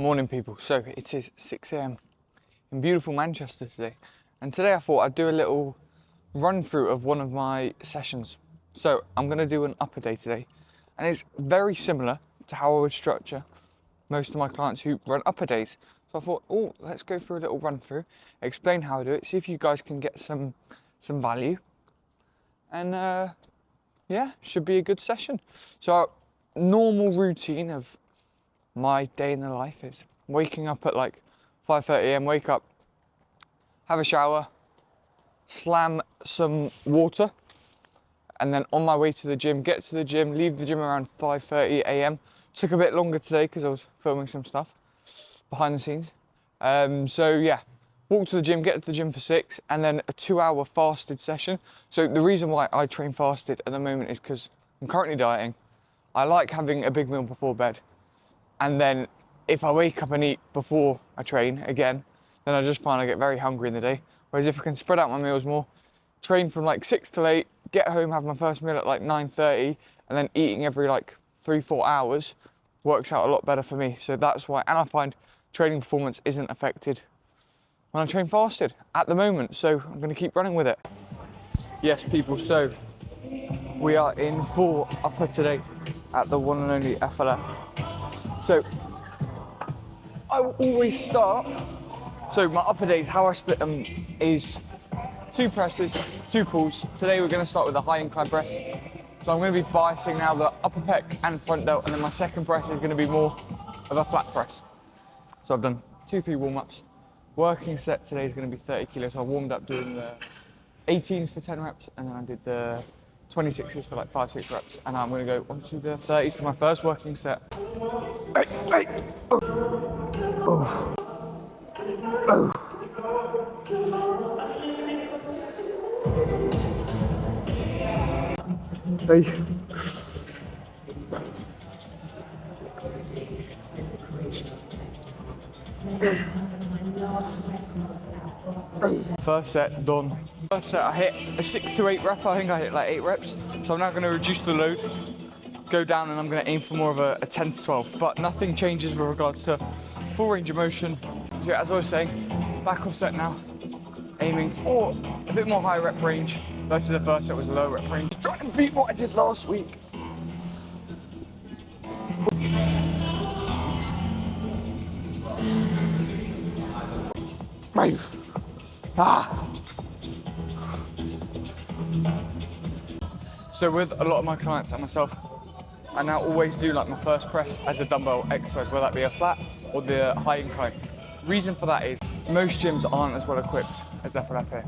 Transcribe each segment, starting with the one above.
Morning people, so it is 6 AM in beautiful Manchester today, and today I thought I'd do a little run through of one of my sessions. So I'm going to do an upper day today, and it's very similar to how I would structure most of my clients who run upper days. So I thought, oh, let's go through a little run through, explain how I do it, see if you guys can get some value, and yeah, should be a good session. So our normal routine of my day in the life is waking up at like 5:30 AM, wake up, have a shower, slam some water, and then on my way to the gym, get to the gym, leave the gym around 5:30 AM. Took a bit longer today because I was filming some stuff behind the scenes. So yeah, walk to the gym, get to the gym for 6, and then a 2-hour fasted session. So the reason why I train fasted at the moment is because I'm currently dieting. I like having a big meal before bed. And then if I wake up and eat before I train again, then I just find I get very hungry in the day. Whereas if I can spread out my meals more, train from like 6 till 8, get home, have my first meal at like 9:30, and then eating every like 3-4 hours works out a lot better for me. So that's why, and I find training performance isn't affected when I train fasted at the moment. So I'm gonna keep running with it. Yes people, so we are in for upper today at the one and only FLF. So I will always start, so my upper days, how I split them is 2 presses, 2 pulls. Today we're going to start with a high incline press. So I'm going to be biasing now the upper pec and front delt, and then my second press is going to be more of a flat press. So I've done 2-3 warm-ups. Working set today is going to be 30 kilos. So I warmed up doing the 18s for 10 reps, and then I did the 26s for like 5-6 reps, and I'm going to go onto the 30s for my first working set. Hey. Oh. Oh. Oh. Hey. First set done. First set I hit a 6 to 8 rep. I think I hit like 8 reps. So I'm now going to reduce the load, go down, and I'm going to aim for more of a 10 to 12. But nothing changes with regards to full range of motion. So as I was saying, back off set now, aiming for a bit more high rep range. Versus the first set was a low rep range. Trying to beat what I did last week. Right. So with a lot of my clients and myself, I now always do like my first press as a dumbbell exercise, whether that be a flat or the high incline. Reason for that is most gyms aren't as well equipped as FLF here.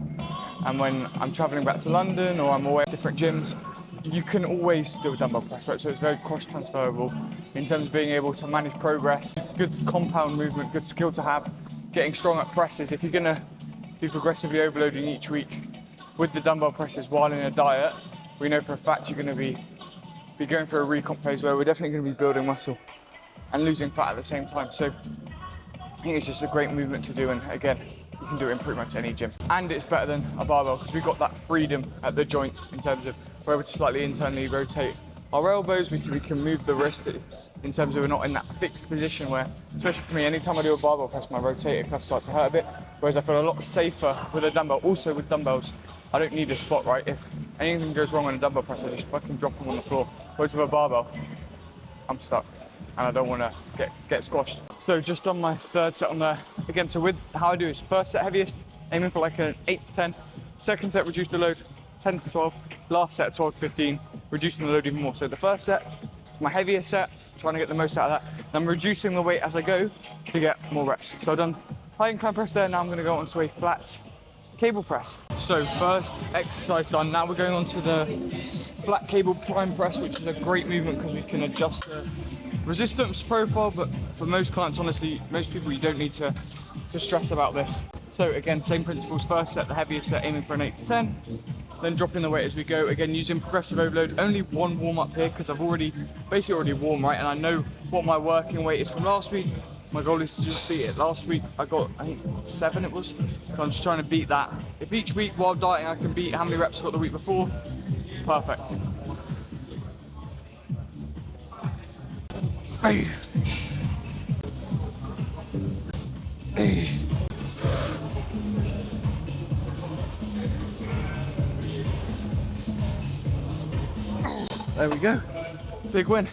And when I'm traveling back to London or I'm away at different gyms, you can always do a dumbbell press, right? So it's very cross transferable in terms of being able to manage progress, good compound movement, good skill to have, getting strong at presses. If you're gonna be progressively overloading each week with the dumbbell presses while in a diet, we know for a fact you're gonna be going through a recomp phase where we're definitely gonna be building muscle and losing fat at the same time. So I think it's just a great movement to do, and again, you can do it in pretty much any gym. And it's better than a barbell because we've got that freedom at the joints in terms of we're able to slightly internally rotate our elbows, we can move the wrist in terms of we're not in that fixed position where, especially for me, anytime I do a barbell press, my rotator cuffs start to hurt a bit, whereas I feel a lot safer with a dumbbell. Also with dumbbells, I don't need a spot, right? If anything goes wrong on a dumbbell press, I just fucking drop them on the floor. Whereas with a barbell, I'm stuck and I don't want to get squashed. So just on my third set on there, again, so with how I do is first set heaviest, aiming for like an 8 to 10, second set reduce the load, 10 to 12, last set 12 to 15, reducing the load even more. So the first set, my heaviest set, trying to get the most out of that. Then I'm reducing the weight as I go to get more reps. So I've done high incline press there, now I'm going to go onto a flat cable press. So first exercise done, now we're going on to the flat cable prime press, which is a great movement because we can adjust the resistance profile, but for most clients, honestly, most people, you don't need to stress about this. So again, same principles, first set, the heaviest set, aiming for an 8 to 10, then dropping the weight as we go, again using progressive overload, only one warm up here because I've basically already warm, right, and I know what my working weight is from last week. My goal is to just beat it. Last week I got, I think 7 it was, so I'm just trying to beat that. If each week while dieting I can beat how many reps I got the week before, perfect. Hey. There we go, big win.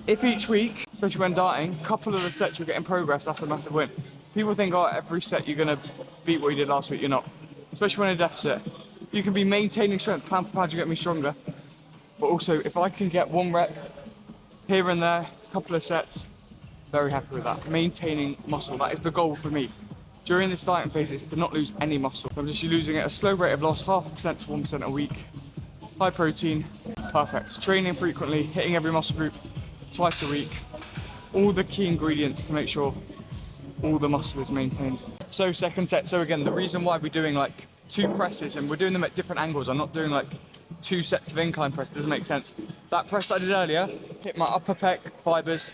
If each week, especially when darting, a couple of the sets you're getting progress, that's a massive win. People think, oh, every set you're gonna beat what you did last week, you're not. Especially when in a deficit. You can be maintaining strength, pound for pound, you get me stronger. But also, if I can get 1 rep here and there, a couple of sets, very happy with that. Maintaining muscle, that is the goal for me. During this dieting phase, is to not lose any muscle. I'm just losing at a slow rate of loss, 0.5% to 1% a week. High protein, perfect. Training frequently, hitting every muscle group twice a week. All the key ingredients to make sure all the muscle is maintained. So second set, so again, the reason why we're doing like 2 presses and we're doing them at different angles, I'm not doing like 2 sets of incline press, it doesn't make sense. That press that I did earlier hit my upper pec fibers,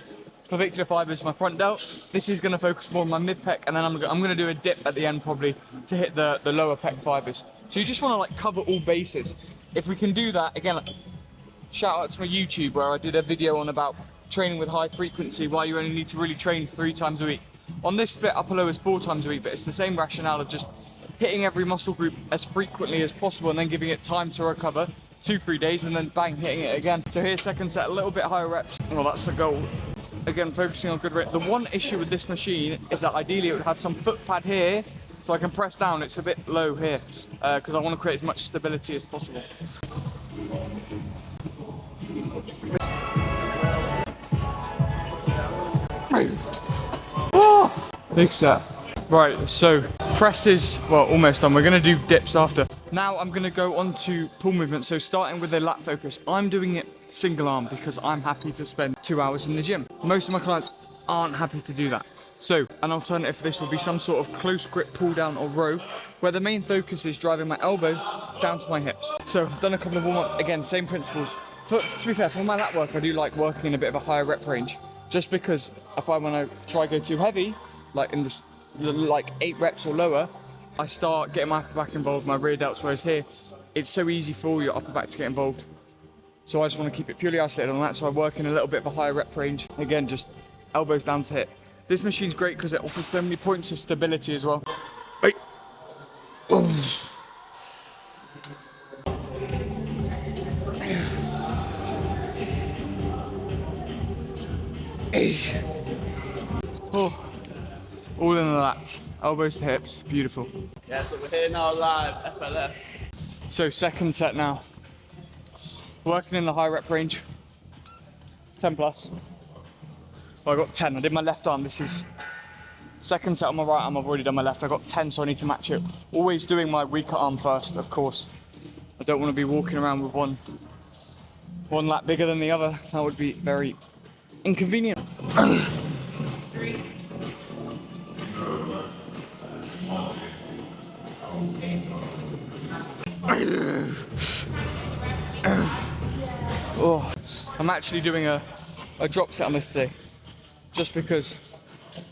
clavicular fibers, my front delt. This is gonna focus more on my mid pec, and then I'm gonna do a dip at the end probably to hit the lower pec fibers. So you just wanna like cover all bases. If we can do that, again, shout out to my YouTube where I did a video on about training with high frequency, why you only need to really train 3 times a week. On this split, upper low is 4 times a week, but it's the same rationale of just hitting every muscle group as frequently as possible and then giving it time to recover, 2-3 days, and then bang, hitting it again. So here's second set, a little bit higher reps. Well, that's the goal. Again, focusing on good rate. The one issue with this machine is that ideally it would have some foot pad here, so I can press down. It's a bit low here, because I want to create as much stability as possible. Oh, big set. Right, so presses, well, almost done. We're gonna do dips after. Now I'm gonna go on to pull movement. So starting with the lat focus, I'm doing it single arm because I'm happy to spend 2 hours in the gym. Most of my clients aren't happy to do that. So an alternative for this would be some sort of close grip pull down or row, where the main focus is driving my elbow down to my hips. So I've done a couple of warm-ups, again, same principles. To be fair, for my lat work, I do like working in a bit of a higher rep range, just because if I want to try go too heavy, like in this, like 8 reps or lower, I start getting my upper back involved, my rear delts, whereas here, it's so easy for all your upper back to get involved. So I just want to keep it purely isolated on that, so I work in a little bit of a higher rep range. Again, just elbows down to hip. This machine's great because it offers so many points of stability as well. Hey. Oh. All in the lats, elbows to hips, beautiful. Yeah, so we're here now live, FLF. So second set now. Working in the high rep range, 10 plus. Well, I got 10, I did my left arm, this is second set on my right arm, I've already done my left, I got 10, so I need to match it. Always doing my weaker arm first, of course. I don't want to be walking around with one lat bigger than the other, that would be very inconvenient. Oh, I'm actually doing a drop set on this today, just because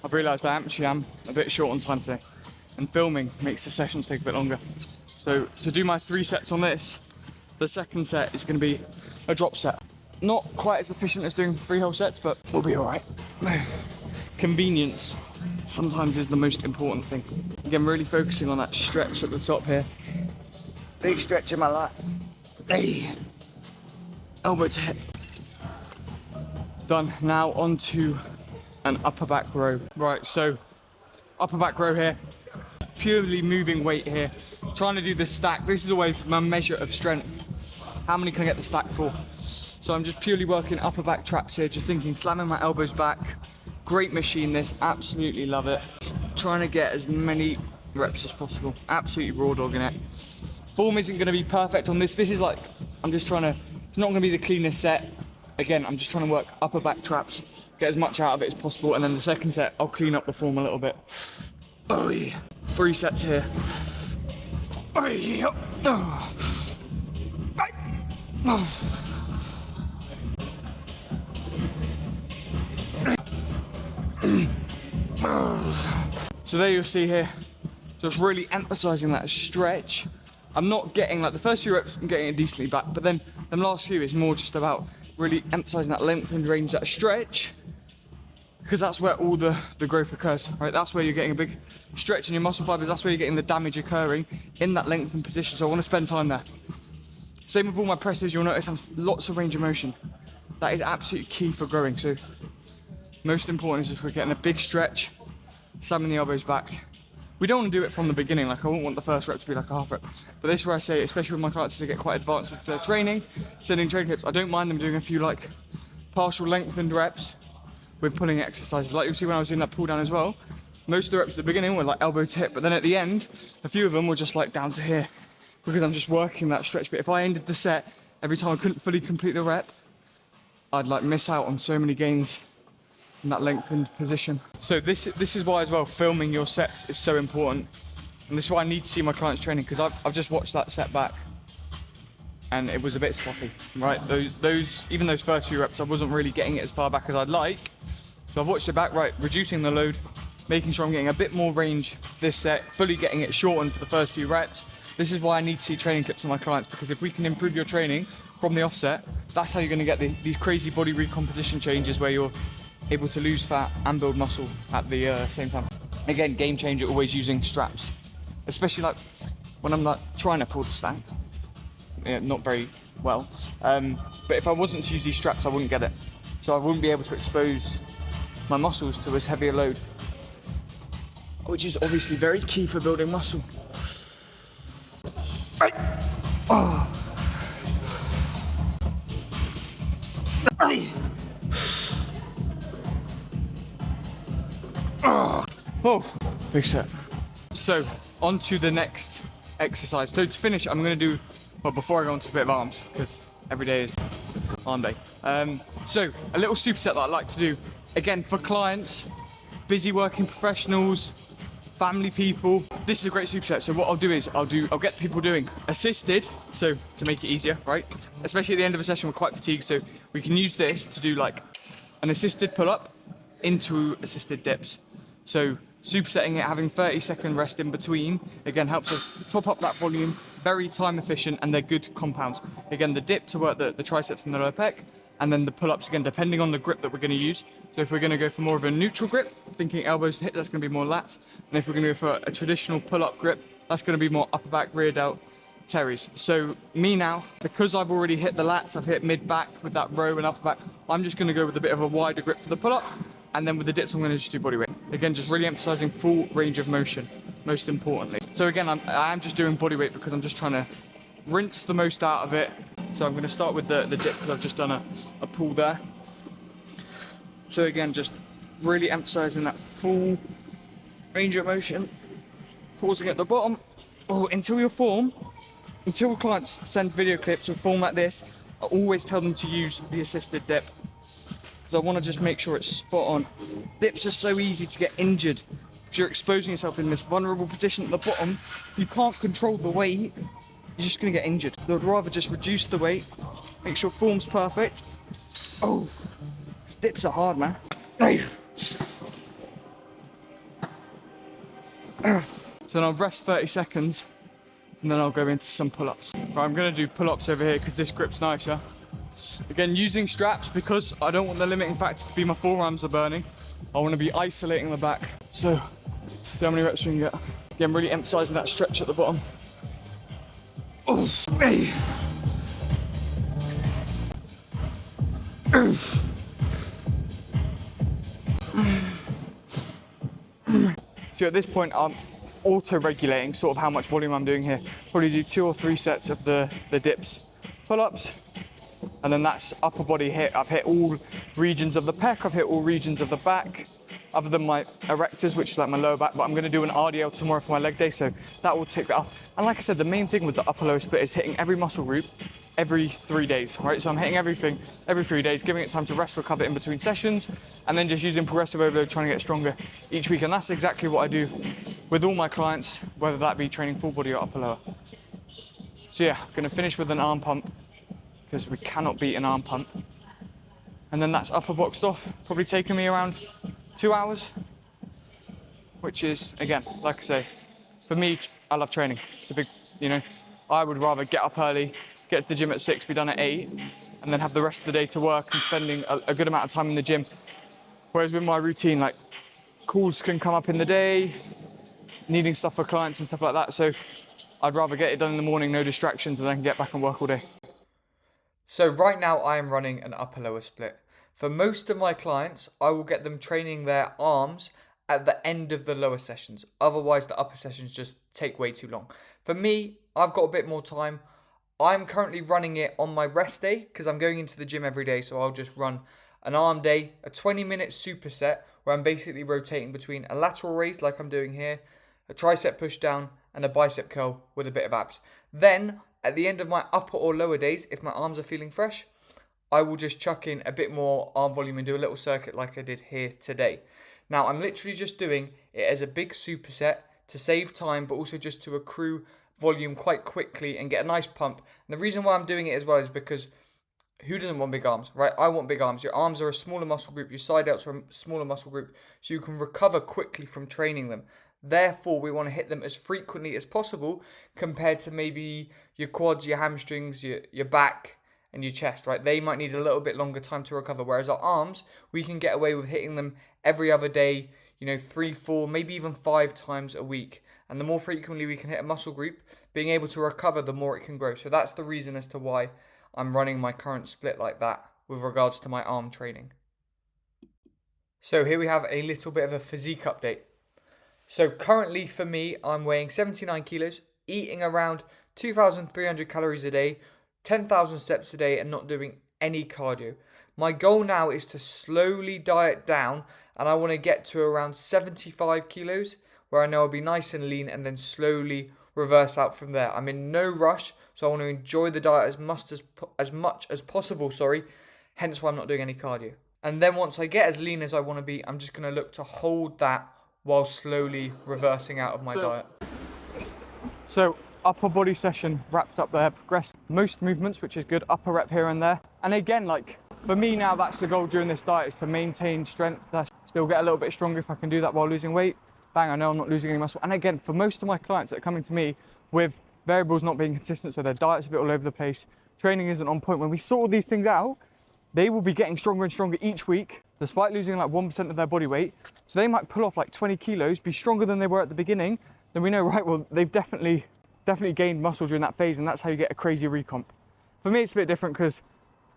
I've realised I actually am a bit short on time today, and filming makes the sessions take a bit longer. So to do my 3 sets on this, the second set is going to be a drop set. Not quite as efficient as doing 3 whole sets, but we'll be alright. Convenience sometimes is the most important thing. Again, really focusing on that stretch at the top here. Big stretch in my lat. Hey. Elbow to hip. Done. Now onto an upper back row. Right, so upper back row here. Purely moving weight here. Trying to do the stack. This is always my measure of strength. How many can I get the stack for? So I'm just purely working upper back traps here, just thinking, slamming my elbows back. Great machine this, absolutely love it. Trying to get as many reps as possible. Absolutely raw dogging it. Form isn't gonna be perfect on this. This is like, I'm just trying to, it's not gonna be the cleanest set. Again, I'm just trying to work upper back traps, get as much out of it as possible, and then the second set, I'll clean up the form a little bit. Oh yeah. 3 sets here. Oh yeah. So there you'll see here, just really emphasising that stretch. I'm not getting, like the first few reps, I'm getting it decently back, but then the last few is more just about really emphasising that lengthened range, that stretch, because that's where all the growth occurs, right? That's where you're getting a big stretch in your muscle fibers. That's where you're getting the damage occurring in that lengthened position. So I want to spend time there. Same with all my presses, you'll notice I have lots of range of motion. That is absolutely key for growing. So most important is if we're getting a big stretch, slamming the elbows back. We don't want to do it from the beginning, like I wouldn't want the first rep to be like a half rep. But this is where I say, especially with my clients, to get quite advanced into their training, sending training clips, I don't mind them doing a few like partial lengthened reps with pulling exercises. Like you'll see when I was doing that pull down as well, most of the reps at the beginning were like elbow to hip, but then at the end, a few of them were just like down to here, because I'm just working that stretch. But if I ended the set, every time I couldn't fully complete the rep, I'd like miss out on so many gains in that lengthened position. So this is why as well, filming your sets is so important. And this is why I need to see my clients training, because I've just watched that set back and it was a bit sloppy, right? Even those first few reps, I wasn't really getting it as far back as I'd like. So I've watched it back, right, reducing the load, making sure I'm getting a bit more range this set, fully getting it shortened for the first few reps. This is why I need to see training clips on my clients, because if we can improve your training from the offset, that's how you're going to get these crazy body recomposition changes where you're able to lose fat and build muscle at the same time. Again, game changer, always using straps, especially like when I'm like trying to pull the stack, not very well. But if I wasn't to use these straps, I wouldn't get it. So I wouldn't be able to expose my muscles to as heavy a load, which is obviously very key for building muscle. Right. Oh. Oh, big set. So on to the next exercise. So to finish, I'm going to do, well, before I go on to a bit of arms, because every day is arm day. So a little superset that I like to do, again, for clients, busy working professionals, family people. This is a great superset. So what I'll do is I'll get people doing assisted, so to make it easier, right? Especially at the end of a session, we're quite fatigued, so we can use this to do like an assisted pull-up into assisted dips. So supersetting it, having 30-second rest in between, again, helps us top up that volume, very time efficient, and they're good compounds. Again, the dip to work the triceps and the lower pec, and then the pull-ups, again, depending on the grip that we're going to use. So if we're going to go for more of a neutral grip, thinking elbows to hip, that's going to be more lats. And if we're going to go for a traditional pull-up grip, that's going to be more upper back, rear delt, teres. So me now, because I've already hit the lats, I've hit mid-back with that row and upper back, I'm just going to go with a bit of a wider grip for the pull-up. And then with the dips, I'm going to just do body weight. Again, just really emphasizing full range of motion, most importantly. So again, I'm just doing body weight because I'm just trying to rinse the most out of it. So I'm going to start with the dip, because I've just done a pull there. So again, just really emphasizing that full range of motion. Pausing at the bottom. Oh, until clients send video clips with form like this, I always tell them to use the assisted dip. So I want to just make sure it's spot on. Dips are so easy to get injured because you're exposing yourself in this vulnerable position at the bottom. You can't control the weight, you're just going to get injured. So I'd rather just reduce the weight, make sure form's perfect. Oh, these dips are hard, man. So then I'll rest 30 seconds and then I'll go into some pull-ups. Right, I'm going to do pull-ups over here because this grip's nicer. Again, using straps because I don't want the limiting factor to be my forearms are burning. I want to be isolating the back. So, see how many reps we can get. Again, really emphasizing that stretch at the bottom. Oh, hey. So at this point, I'm auto-regulating sort of how much volume I'm doing here. Probably do 2 or 3 sets of the dips, pull-ups. And then that's upper body hit. I've hit all regions of the pec, I've hit all regions of the back, other than my erectors, which is like my lower back, but I'm gonna do an RDL tomorrow for my leg day, so that will tick that up. And like I said, the main thing with the upper lower split is hitting every muscle group every 3 days, right? So I'm hitting everything every 3 days, giving it time to rest, recover in between sessions, and then just using progressive overload, trying to get stronger each week. And that's exactly what I do with all my clients, whether that be training full body or upper lower. So yeah, I'm gonna finish with an arm pump, because we cannot beat an arm pump. And then that's upper boxed off, probably taking me around 2 hours, which is, again, like I say, for me, I love training. It's a big, I would rather get up early, get to the gym at 6, be done at 8, and then have the rest of the day to work and spending a good amount of time in the gym Whereas with my routine, like calls can come up in the day, needing stuff for clients and stuff like that. So I'd rather get it done in the morning, no distractions, and then get back and work all day. So right now I am running an upper lower split. For most of my clients, I will get them training their arms at the end of the lower sessions. Otherwise, the upper sessions just take way too long. For me, I've got a bit more time. I'm currently running it on my rest day because I'm going into the gym every day. So I'll just run an arm day, a 20-minute superset where I'm basically rotating between a lateral raise like I'm doing here, a tricep push down, and a bicep curl with a bit of abs. Then, at the end of my upper or lower days, if my arms are feeling fresh, I will just chuck in a bit more arm volume and do a little circuit like I did here today. Now, I'm literally just doing it as a big superset to save time, but also just to accrue volume quite quickly and get a nice pump. And the reason why I'm doing it as well is because who doesn't want big arms, right? I want big arms. Your arms are a smaller muscle group, your side delts are a smaller muscle group, so you can recover quickly from training them. Therefore, we want to hit them as frequently as possible compared to maybe your quads, your hamstrings, your back, and your chest, right? They might need a little bit longer time to recover, whereas our arms, we can get away with hitting them every other day, 3, 4, maybe even 5 times a week. And the more frequently we can hit a muscle group, being able to recover, the more it can grow. So that's the reason as to why I'm running my current split like that with regards to my arm training. So here we have a little bit of a physique update. So currently for me, I'm weighing 79 kilos, eating around 2,300 calories a day, 10,000 steps a day, and not doing any cardio. My goal now is to slowly diet down, and I want to get to around 75 kilos, where I know I'll be nice and lean, and then slowly reverse out from there. I'm in no rush, so I want to enjoy the diet as much as possible, hence why I'm not doing any cardio. And then once I get as lean as I want to be, I'm just going to look to hold that while slowly reversing out of my diet. So upper body session wrapped up there, progressed most movements, which is good, upper rep here and there. And again, like for me now, that's the goal during this diet, is to maintain strength, still get a little bit stronger if I can do that while losing weight. Bang, I know I'm not losing any muscle. And again, for most of my clients that are coming to me with variables not being consistent, so their diet's a bit all over the place, training isn't on point, when we sort all these things out, they will be getting stronger and stronger each week, despite losing like 1% of their body weight. So they might pull off like 20 kilos, be stronger than they were at the beginning. Then we know, right, well, they've definitely gained muscle during that phase, and that's how you get a crazy recomp. For me, it's a bit different because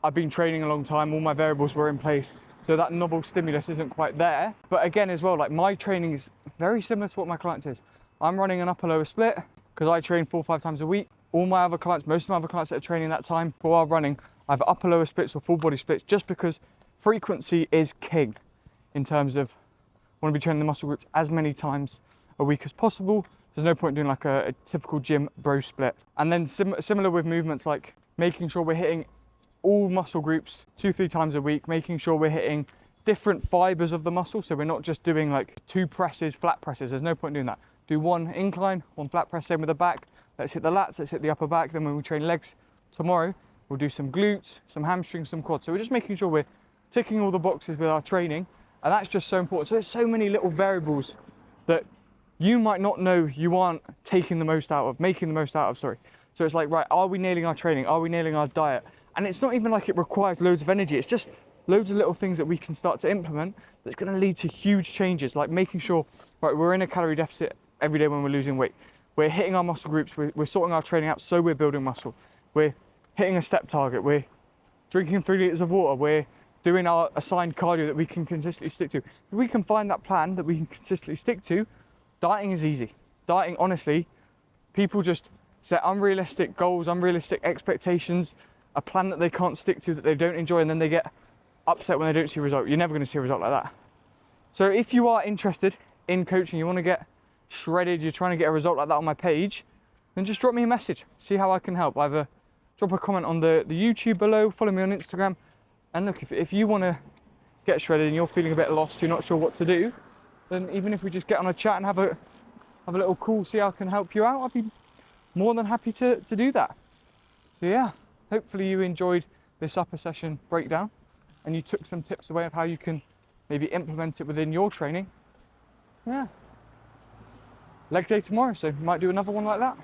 I've been training a long time, all my variables were in place, so that novel stimulus isn't quite there. But again, as well, like my training is very similar to what my clients is. I'm running an upper lower split because I train 4 or 5 times a week. All my other clients, most of my other clients that are training that time who are running, either upper lower splits or full body splits, just because frequency is king in terms of I want to be training the muscle groups as many times a week as possible. There's no point doing like a typical gym bro split. And then similar with movements, like making sure we're hitting all muscle groups 2-3 times a week, making sure we're hitting different fibers of the muscle, so we're not just doing like 2 presses, flat presses. There's no point doing that. Do 1 incline, 1 flat press, same with the back. Let's hit the lats, let's hit the upper back. Then when we train legs tomorrow, we'll do some glutes, some hamstrings, some quads. So we're just making sure we're ticking all the boxes with our training, and that's just so important. So there's so many little variables that you might not know you aren't making the most out of, sorry. So it's like, right, are we nailing our training? Are we nailing our diet? And it's not even like it requires loads of energy. It's just loads of little things that we can start to implement that's going to lead to huge changes, like making sure, right, we're in a calorie deficit every day when we're losing weight. We're hitting our muscle groups, we're sorting our training out so we're building muscle. We're hitting a step target, we're drinking 3 litres of water, we're doing our assigned cardio that we can consistently stick to. If we can find that plan that we can consistently stick to, dieting is easy. Dieting, honestly, people just set unrealistic goals, unrealistic expectations, a plan that they can't stick to, that they don't enjoy, and then they get upset when they don't see a result. You're never going to see a result like that. So if you are interested in coaching, you want to get shredded, you're trying to get a result like that on my page, then just drop me a message, see how I can help. Either drop a comment on the YouTube below, follow me on Instagram, and look, if you want to get shredded and you're feeling a bit lost, you're not sure what to do, then even if we just get on a chat and have a little call, see how I can help you out, I'd be more than happy to do that. So yeah, hopefully you enjoyed this upper session breakdown and you took some tips away of how you can maybe implement it within your training. Yeah. Leg day tomorrow, so might do another one like that.